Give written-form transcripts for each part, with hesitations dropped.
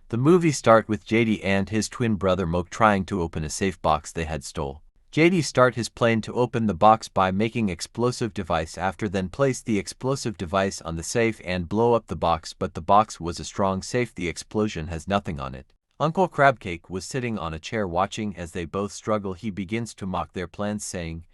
The movie start with Jady and his twin brother Moke trying to open a safe box they had stole. Jady start his plan to open the box by making explosive device after then place the explosive device on the safe and blow up the box, but the box was a strong safe, the explosion has nothing on it. Uncle Crabcake was sitting on a chair watching as they both struggle. He begins to mock their plans saying,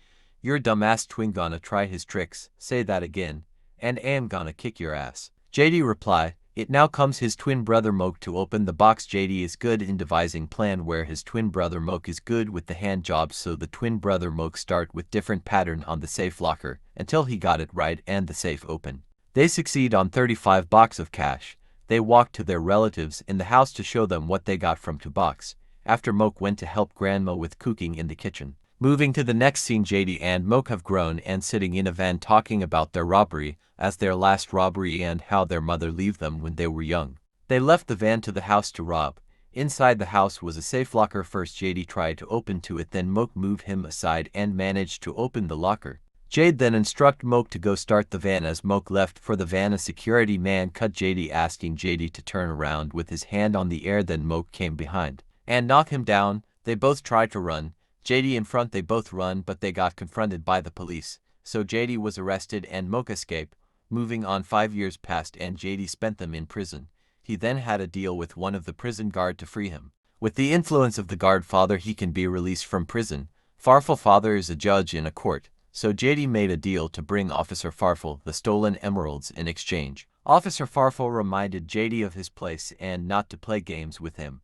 "Your dumbass twin gonna try his tricks, say that again, and am gonna kick your ass." Jady reply, it now comes his twin brother Moke to open the box. Jady is good in devising plan where his twin brother Moke is good with the hand jobs, so the twin brother Moke start with different pattern on the safe locker until he got it right and the safe open. They succeed on 35 box of cash. They walk to their relatives in the house to show them what they got from 2 box, after Moke went to help grandma with cooking in the kitchen. Moving to the next scene, Jady and Moke have grown and sitting in a van talking about their robbery as their last robbery and how their mother left them when they were young. They left the van to the house to rob. Inside the house was a safe locker. First Jady tried to open to it, then Moke moved him aside and managed to open the locker. Jade then instruct Moke to go start the van. As Moke left for the van, a security man cut Jady, asking Jady to turn around with his hand on the air. Then Moke came behind and knocked him down. They both tried to run. Jady in front, they both run, but they got confronted by the police. So Jady was arrested and Moke escaped. Moving on, 5 years passed and Jady spent them in prison. He then had a deal with one of the prison guard to free him. With the influence of the guard father, he can be released from prison. Farful father is a judge in a court, so Jady made a deal to bring Officer Farful the stolen emeralds in exchange. Officer Farful reminded Jady of his place and not to play games with him.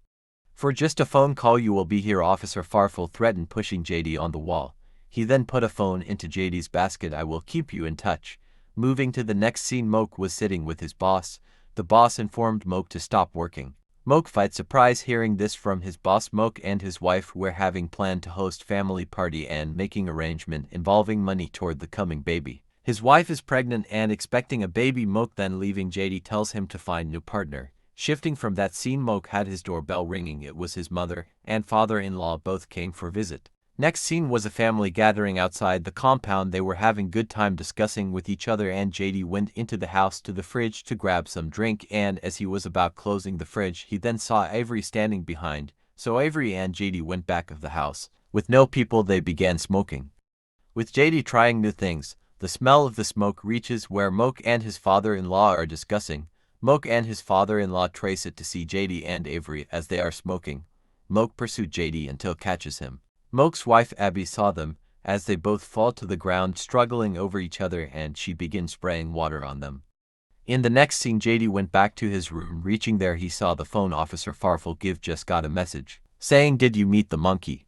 "For just a phone call you will be here," Officer Farful threatened, pushing Jady on the wall. He then put a phone into Jady's basket. "I will keep you in touch." Moving to the next scene, Moke was sitting with his boss. The boss informed Moke to stop working. Moke fight surprise hearing this from his boss. Moke and his wife were having planned to host family party and making arrangement involving money toward the coming baby. His wife is pregnant and expecting a baby. Moke then leaving Jady tells him to find new partner. Shifting from that scene, Moke had his doorbell ringing. It was his mother and father-in-law, both came for visit. Next scene was a family gathering outside the compound. They were having good time discussing with each other and Jady went into the house to the fridge to grab some drink, and as he was about closing the fridge, he then saw Avery standing behind. So Avery and Jady went back of the house. With no people, they began smoking. With Jady trying new things, the smell of the smoke reaches where Moke and his father-in-law are discussing. Moke and his father-in-law trace it to see Jady and Avery as they are smoking. Moke pursued Jady until catches him. Moke's wife Abby saw them as they both fall to the ground struggling over each other, and she begins spraying water on them. In the next scene, Jady went back to his room. Reaching there, he saw the phone. Officer Farful just got a message saying, "Did you meet the monkey?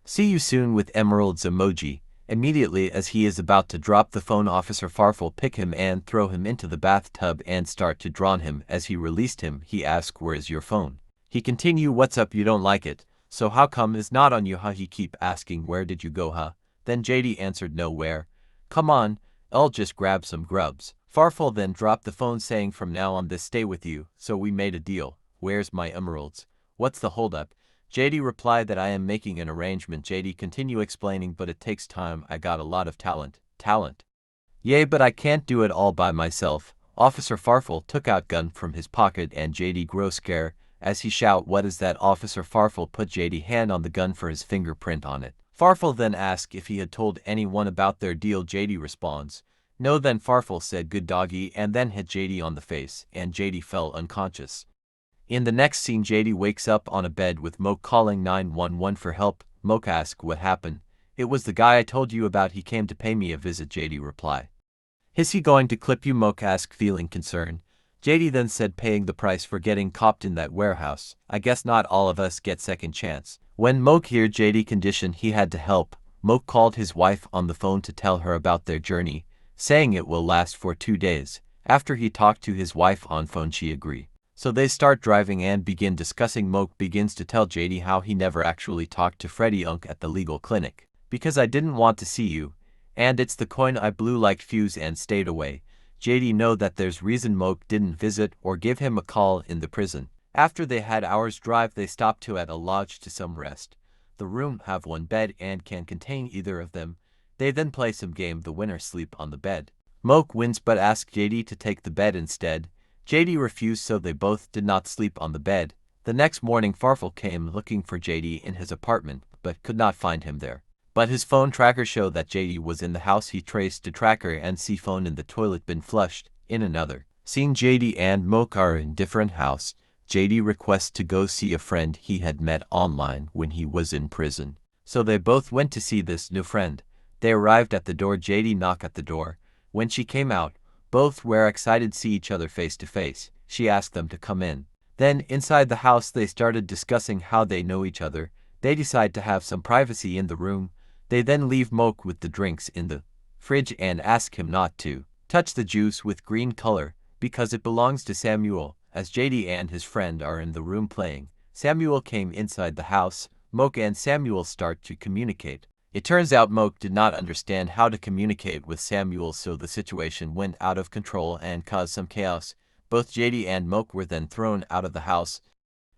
See you soon," with emeralds emoji. Immediately as he is about to drop the phone, Officer Farful pick him and throw him into the bathtub and start to drown him. As he released him, he asked, "Where is your phone?" He continue, "What's up, you don't like it? So how come it's not on you, huh?" He keep asking, "Where did you go, huh?" Then Jady answered, "Nowhere. Come on, I'll just grab some grubs." Farful then dropped the phone saying, "From now on this stay with you, so we made a deal. Where's my emeralds? What's the holdup?" Jady replied that, "I am making an arrangement." Jady continue explaining, "But it takes time. I got a lot of talent. Talent? Yay, but I can't do it all by myself." Officer Farful took out gun from his pocket and Jady grow scared as he shout, "What is that?" Officer Farful put Jady hand on the gun for his fingerprint on it. Farful then asked if he had told anyone about their deal. Jady responds, "No." Then Farful said, "Good doggy," and then hit Jady on the face, and Jady fell unconscious. In the next scene, Jady wakes up on a bed with Moke calling 911 for help. Moke asks, "What happened?" "It was the guy I told you about. He came to pay me a visit." Jady reply, "Is he going to clip you?" Moke asked, feeling concerned. Jady then said, "Paying the price for getting copped in that warehouse. I guess not all of us get second chance." When Moke heard Jady condition he had to help, Moke called his wife on the phone to tell her about their journey, saying it will last for 2 days. After he talked to his wife on phone, she agreed. So they start driving and begin discussing. Moke begins to tell Jady how he never actually talked to Freddie Unk at the legal clinic. "Because I didn't want to see you, and it's the coin I blew like fuse and stayed away." Jady know that there's reason Moke didn't visit or give him a call in the prison. After they had hours drive, they stopped to at a lodge to some rest. The room have 1 bed and can contain either of them. They then play some game. The winner sleep on the bed. Moke wins but asks Jady to take the bed instead. Jady refused, so they both did not sleep on the bed. The next morning Farful came looking for Jady in his apartment, but could not find him there. But his phone tracker showed that Jady was in the house. He traced the tracker and see phone in the toilet bin flushed in another. Seeing Jady and Moke are in different house, Jady requests to go see a friend he had met online when he was in prison. So they both went to see this new friend. They arrived at the door. Jady knocked at the door. When she came out, both were excited to see each other face to face. She asked them to come in. Then inside the house they started discussing how they know each other. They decide to have some privacy in the room. They then leave Moke with the drinks in the fridge and ask him not to touch the juice with green color because it belongs to Samuel. As Jady and his friend are in the room playing, Samuel came inside the house. Moke and Samuel start to communicate. It turns out Moke did not understand how to communicate with Samuel, so the situation went out of control and caused some chaos. Both Jady and Moke were then thrown out of the house.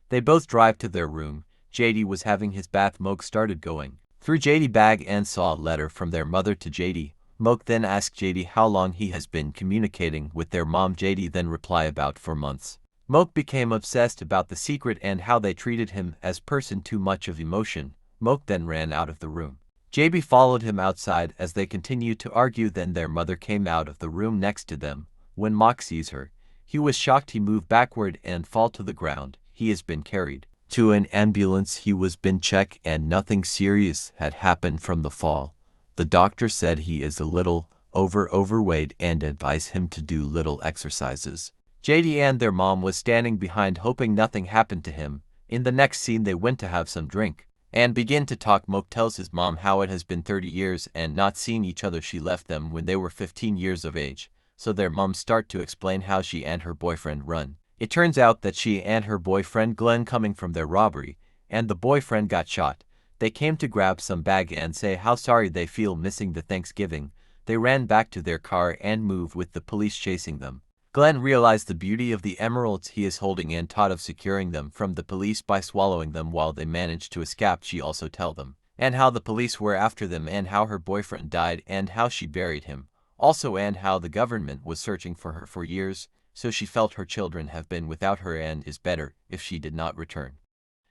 They both drive to their room. Jady was having his bath. Moke started going through Jady's bag and saw a letter from their mother to Jady. Moke then asked Jady how long he has been communicating with their mom. Jady then replied about 4 months. Moke became obsessed about the secret and how they treated him as person. Too much of emotion. Moke then ran out of the room. Jady followed him outside as they continued to argue. Then their mother came out of the room next to them. When Moke sees her, he was shocked. He moved backward and fall to the ground. He has been carried to an ambulance. He was been checked and nothing serious had happened from the fall. The doctor said he is a little overweight and advised him to do little exercises. Jady and their mom was standing behind hoping nothing happened to him. In the next scene they went to have some drink and begin to talk. Moke tells his mom how it has been 30 years and not seen each other. She left them when they were 15 years of age. So their mom start to explain how she and her boyfriend run. It turns out that she and her boyfriend Glenn coming from their robbery, and the boyfriend got shot. They came to grab some bag and say how sorry they feel missing the Thanksgiving. They ran back to their car and moved with the police chasing them. Glenn realized the beauty of the emeralds he is holding and thought of securing them from the police by swallowing them while they managed to escape. She also tell them and how the police were after them and how her boyfriend died and how she buried him. Also and how the government was searching for her for years, so she felt her children have been without her and is better if she did not return.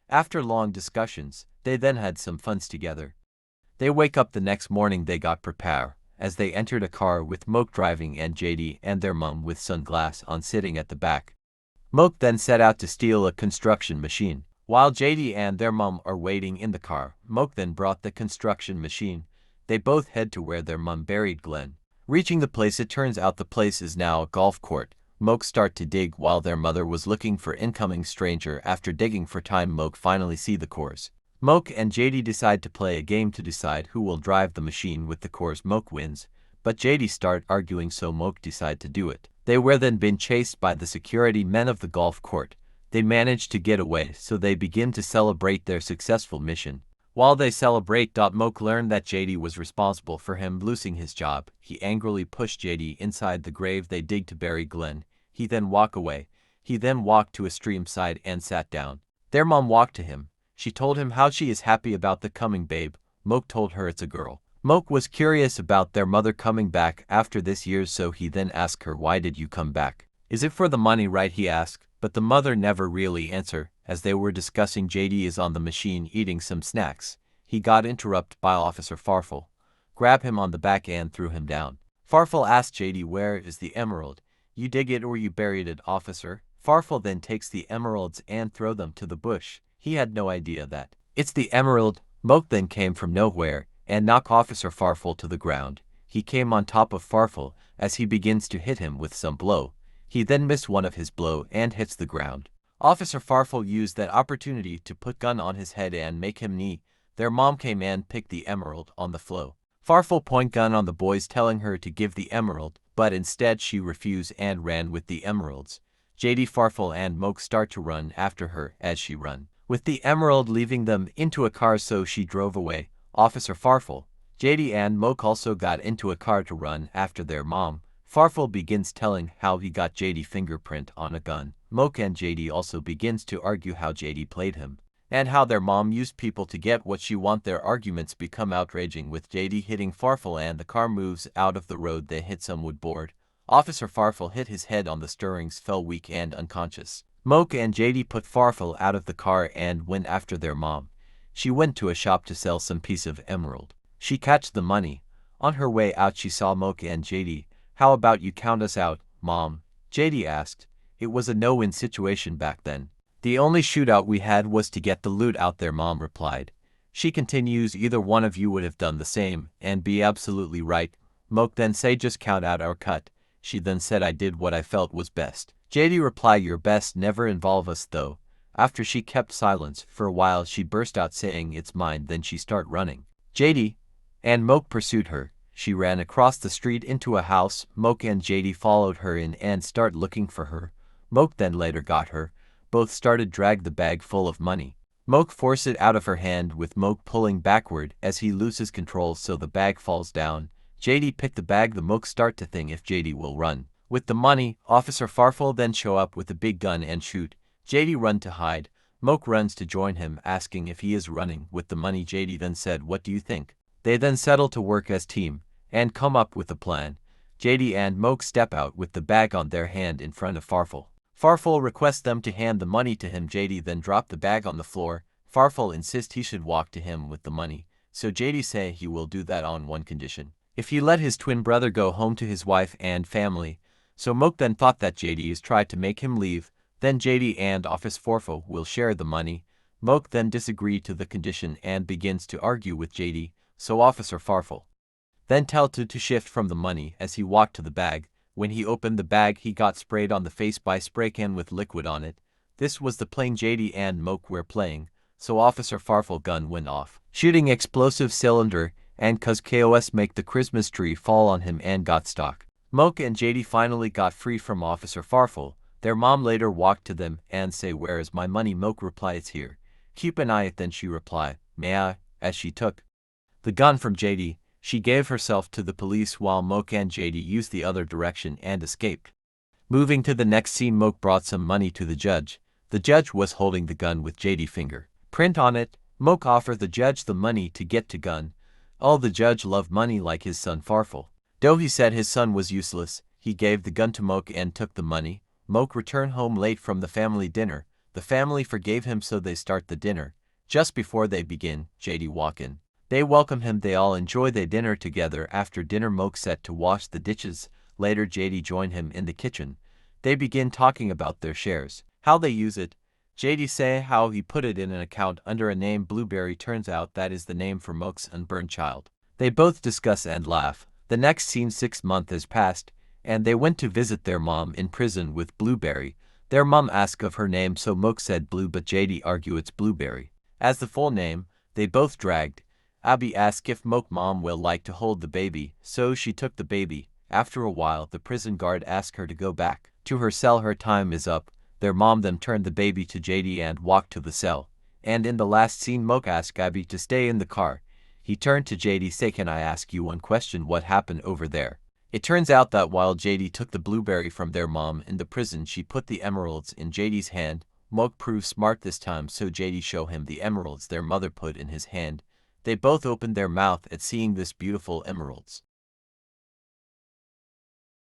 After long discussions, they then had some funs together. They wake up the next morning. They got prepared as they entered a car with Moke driving and Jady and their mom with sunglasses on sitting at the back. Moke then set out to steal a construction machine. While Jady and their mom are waiting in the car, Moke then brought the construction machine. They both head to where their mom buried Glenn. Reaching the place, it turns out the place is now a golf court. Moke start to dig while their mother was looking for incoming stranger. After digging for time, Moke finally see the course. Moke and Jady decide to play a game to decide who will drive the machine with the course. Moke wins, but Jady start arguing, so Moke decide to do it. They were then been chased by the security men of the golf court. They managed to get away, so they begin to celebrate their successful mission. While they celebrate, Moke learned that Jady was responsible for him losing his job. He angrily pushed Jady inside the grave they dig to bury Glenn. He then walked away. He then walked to a stream side and sat down. Their mom walked to him. She told him how she is happy about the coming babe. Moke told her it's a girl. Moke was curious about their mother coming back after this year, so he then asked her, why did you come back? Is it for the money, right? He asked, but the mother never really answered. As they were discussing, Jady is on the machine eating some snacks. He got interrupted by Officer Farful. Grabbed him on the back and threw him down. Farful asked Jady, where is the emerald? You dig it or you buried it, officer? Farful then takes the emeralds and throw them to the bush. He had no idea that it's the emerald. Moke then came from nowhere and knocked Officer Farful to the ground. He came on top of Farful as he begins to hit him with some blow. He then missed one of his blow and hits the ground. Officer Farful used that opportunity to put gun on his head and make him knee. Their mom came and picked the emerald on the floor. Farful point gun on the boys, telling her to give the emerald, but instead she refused and ran with the emeralds. Jady, Farful and Moke start to run after her as she run with the emerald, leaving them into a car, so she drove away. Officer Farful, Jady and Moke also got into a car to run after their mom. Farful begins telling how he got Jady fingerprint on a gun. Moke and Jady also begins to argue how Jady played him and how their mom used people to get what she want. Their arguments become outraging, with Jady hitting Farful and the car moves out of the road. They hit some wood board. Officer Farful hit his head on the stirrings, fell weak and unconscious. Moke and Jady put Farful out of the car and went after their mom. She went to a shop to sell some piece of emerald. She catched the money. On her way out she saw Moke and Jady. "How about you count us out, Mom?" Jady asked. It was a no-win situation back then. "The only shootout we had was to get the loot out," their mom replied. She continues, "Either one of you would have done the same, and be absolutely right." Moke then say, "Just count out our cut." She then said, "I did what I felt was best." Jady replied, "Your best never involve us though." After she kept silence for a while she burst out saying, "It's mine," then she start running. Jady and Moke pursued her. She ran across the street into a house. Moke and Jady followed her in and start looking for her. Moke then later got her. Both started drag the bag full of money. Moke forced it out of her hand with Moke pulling backward as he loses control so the bag falls down. Jady picked the bag. The Moke start to think if Jady will run with the money. Officer Farful then show up with a big gun and shoot. Jady run to hide. Moke runs to join him, asking if he is running with the money. Jady then said, "What do you think?" They then settle to work as team and come up with a plan. Jady and Moke step out with the bag on their hand in front of Farful. Farful requests them to hand the money to him. Jady then drop the bag on the floor. Farful insists he should walk to him with the money, so Jady say he will do that on one condition: if he let his twin brother go home to his wife and family. So Moke then thought that Jady is tried to make him leave. Then Jady and Officer Farful will share the money. Moke then disagreed to the condition and begins to argue with Jady, so Officer Farful then tell to shift from the money as he walked to the bag. When he opened the bag he got sprayed on the face by spray can with liquid on it. This was the plane Jady and Moke were playing, so Officer Farful gun went off, shooting explosive cylinder, and cause chaos make the Christmas tree fall on him and got stuck. Moke and Jady finally got free from Officer Farful. Their mom later walked to them and say, "Where is my money?" Moke replied, "It's here. Keep an eye." Then she replied, "May I?" as she took the gun from Jady. She gave herself to the police while Moke and Jady used the other direction and escaped. Moving to the next scene, Moke brought some money to the judge. The judge was holding the gun with Jady finger print on it. Moke offered the judge the money to get to gun. All the judge loved money like his son Farful. Though he said his son was useless, he gave the gun to Moke and took the money. Moke returned home late from the family dinner. The family forgave him so they start the dinner. Just before they begin, Jady walk in. They welcome him. They all enjoy their dinner together. After dinner Moke set to wash the dishes. Later Jady joined him in the kitchen. They begin talking about their shares, how they use it. Jady say how he put it in an account under a name Blueberry. Turns out that is the name for Moke's unborn child. They both discuss and laugh. The next scene, 6 months has passed, and they went to visit their mom in prison with Blueberry. Their mom asked of her name, so Moke said Blue, but Jady argued it's Blueberry as the full name. They both dragged. Abby asked if Moke mom will like to hold the baby, so she took the baby. After a while the prison guard asked her to go back to her cell. Her time is up. Their mom then turned the baby to Jady and walked to the cell. And in the last scene Moke asked Abby to stay in the car. He turned to Jady, say, "Can I ask you one question? What happened over there?" It turns out that while Jady took the Blueberry from their mom in the prison, she put the emeralds in Jady's hand. Moke proved smart this time, so Jady show him the emeralds their mother put in his hand. They both opened their mouth at seeing this beautiful emeralds.